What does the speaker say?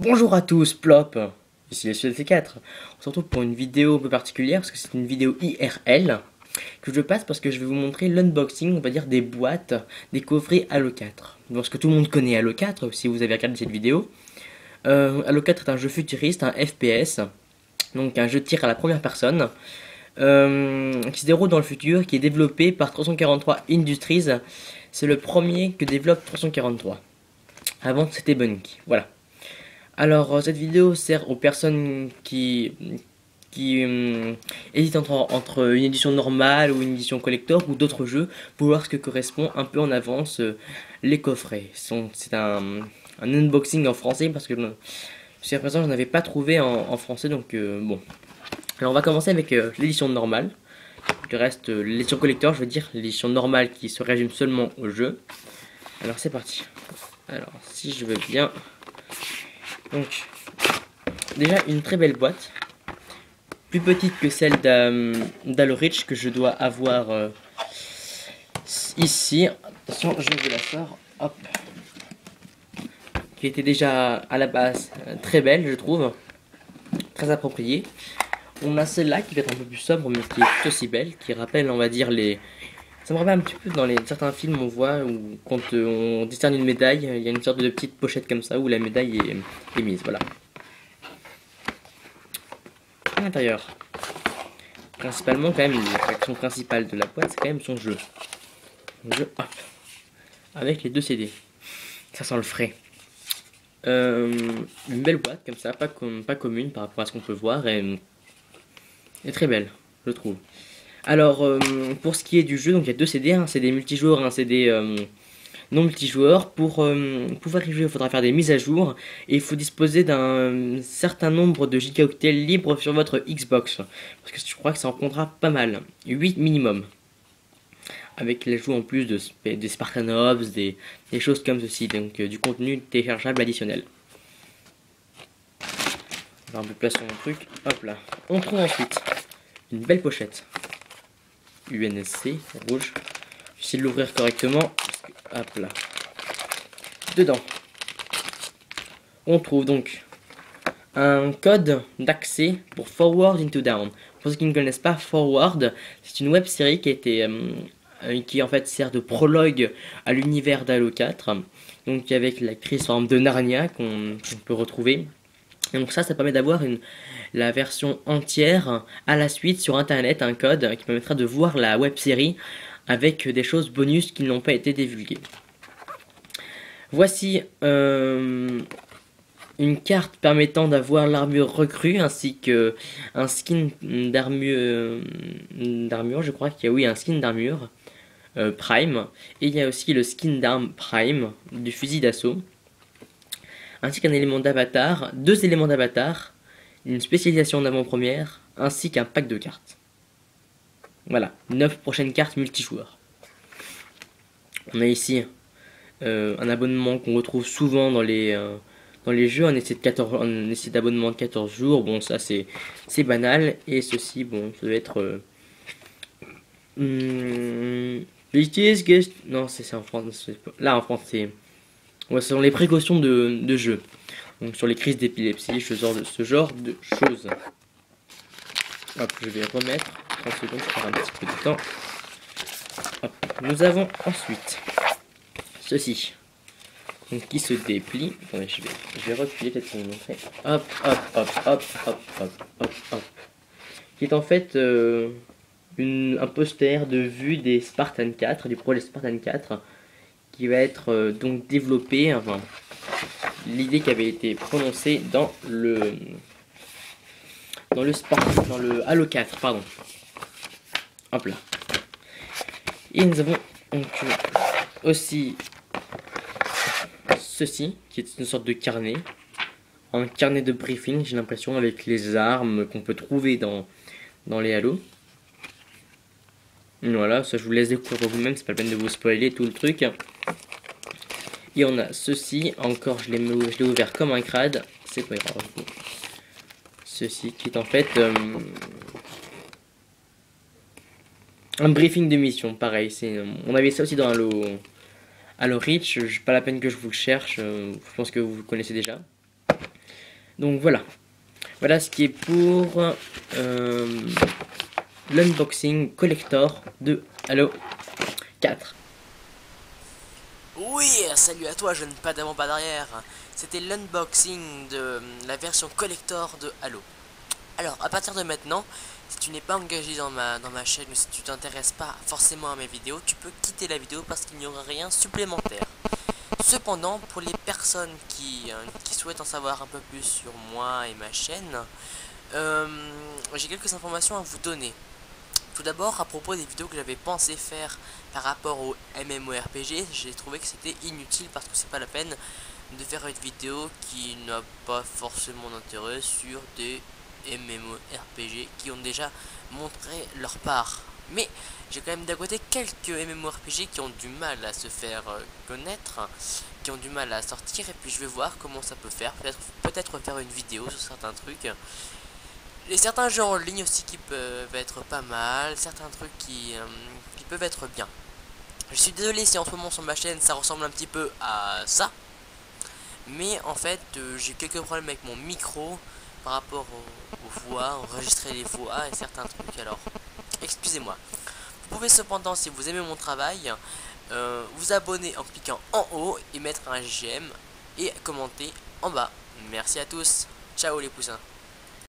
Bonjour à tous, Plop, ici les C4. On se retrouve pour une vidéo un peu particulière parce que c'est une vidéo IRL que je passe parce que je vais vous montrer l'unboxing, on va dire, des boîtes, des coffrets Halo 4. Parce que tout le monde connaît Halo 4 si vous avez regardé cette vidéo. Halo 4 est un jeu futuriste, un FPS, donc un jeu de tir à la première personne, qui se déroule dans le futur, qui est développé par 343 Industries. C'est le premier que développe 343. Avant c'était Bungie, voilà. Alors, cette vidéo sert aux personnes qui hésitent entre une édition normale ou une édition collector ou d'autres jeux pour voir ce que correspond un peu en avance les coffrets. C'est un unboxing en français parce que jusqu'à présent je n'avais pas trouvé en français, donc bon. Alors on va commencer avec l'édition normale. Le reste, l'édition collector, je veux dire l'édition normale qui se résume seulement au jeu. Alors c'est parti. Alors si je veux bien... Donc, déjà une très belle boîte, plus petite que celle d'Halo Reach que je dois avoir ici. Attention, je vous la sors, hop. Qui était déjà à la base très belle, je trouve, très appropriée. On a celle-là qui va être un peu plus sobre, mais qui est tout aussi belle, qui rappelle, on va dire, les... Ça me rappelle un petit peu dans certains films, on voit où quand on décerne une médaille, il y a une sorte de petite pochette comme ça où la médaille est mise, voilà. À l'intérieur, principalement quand même l'attraction principale de la boîte, c'est quand même son jeu. Hop, avec les deux CD. Ça sent le frais. Une belle boîte comme ça, pas commune par rapport à ce qu'on peut voir, et très belle, je trouve. Alors, pour ce qui est du jeu, donc il y a deux CD, un CD multijoueur et un CD non multijoueur. Pour pouvoir y jouer, il faudra faire des mises à jour et il faut disposer d'un certain nombre de gigaoctets libres sur votre Xbox. Parce que je crois que ça en comptera pas mal, 8 minimum. Avec l'ajout en plus des Spartan Ops, des choses comme ceci, donc du contenu téléchargeable additionnel. On va un peu placer mon truc, hop là. On trouve ensuite une belle pochette. UNSC rouge. J'essaie de l'ouvrir correctement. Hop là. Dedans, on trouve donc un code d'accès pour Forward into Down. Pour ceux qui ne connaissent pas Forward, c'est une web série qui en fait sert de prologue à l'univers d'Halo 4. Donc avec l'actrice en forme de Narnia qu'on peut retrouver. Et donc ça permet d'avoir la version entière à la suite sur internet, un code qui permettra de voir la web série avec des choses bonus qui n'ont pas été divulguées. Voici une carte permettant d'avoir l'armure recrue ainsi que un skin d'armure, je crois qu'il y a oui un skin d'armure Prime, et il y a aussi le skin d'arme Prime du fusil d'assaut, ainsi qu'un élément d'avatar, deux éléments d'avatar, une spécialisation en avant-première, ainsi qu'un pack de cartes. Voilà, 9 prochaines cartes multijoueurs. On a ici un abonnement qu'on retrouve souvent dans les jeux, un essai d'abonnement de 14 jours, bon ça c'est banal, et ceci, bon, ça doit être... non, c'est en France, là en France c'est... Ouais, ce sont les précautions de jeu. Donc sur les crises d'épilepsie, ce genre de choses. Hop, je vais remettre 30 secondes, ça prend un petit peu de temps. Hop. Nous avons ensuite ceci, donc qui se déplie. Attendez, je vais reculer peut-être pour vous montrer. Hop, hop, hop, hop, hop, hop, hop, hop. Qui est en fait un poster de vue des Spartan 4, du projet Spartan 4, qui va être donc développé, enfin, l'idée qui avait été prononcée dans le Halo 4, pardon. Hop là. Et nous avons donc aussi ceci, qui est une sorte de carnet. Un carnet de briefing, j'ai l'impression, avec les armes qu'on peut trouver dans les Halo. Voilà, ça je vous laisse découvrir vous-même, c'est pas la peine de vous spoiler tout le truc. Et on a ceci, encore je l'ai ouvert comme un crade, c'est pas grave. Ceci qui est en fait un briefing de mission, pareil, on avait ça aussi dans Halo Reach, pas la peine que je vous le cherche, je pense que vous le connaissez déjà. Donc voilà. Voilà ce qui est pour l'unboxing collector de Halo 4. Oui, salut à toi, jeune pas d'avant pas d'arrière. C'était l'unboxing de la version collector de Halo. Alors, à partir de maintenant, si tu n'es pas engagé dans ma chaîne ou si tu t'intéresses pas forcément à mes vidéos, tu peux quitter la vidéo parce qu'il n'y aura rien supplémentaire. Cependant, pour les personnes qui souhaitent en savoir un peu plus sur moi et ma chaîne, j'ai quelques informations à vous donner. Tout d'abord, à propos des vidéos que j'avais pensé faire par rapport au MMORPG, j'ai trouvé que c'était inutile parce que c'est pas la peine de faire une vidéo qui n'a pas forcément d'intérêt sur des MMORPG qui ont déjà montré leur part. Mais j'ai quand même d'un côté quelques MMORPG qui ont du mal à se faire connaître, qui ont du mal à sortir, et puis je vais voir comment ça peut faire, peut-être faire une vidéo sur certains trucs. Et certains jeux en ligne aussi qui peuvent être pas mal, certains trucs qui peuvent être bien. Je suis désolé si en ce moment sur ma chaîne ça ressemble un petit peu à ça, mais en fait j'ai quelques problèmes avec mon micro par rapport aux voix, enregistrer les voix et certains trucs, alors excusez-moi. Vous pouvez cependant, si vous aimez mon travail, vous abonner en cliquant en haut et mettre un j'aime et commenter en bas. Merci à tous, ciao les poussins.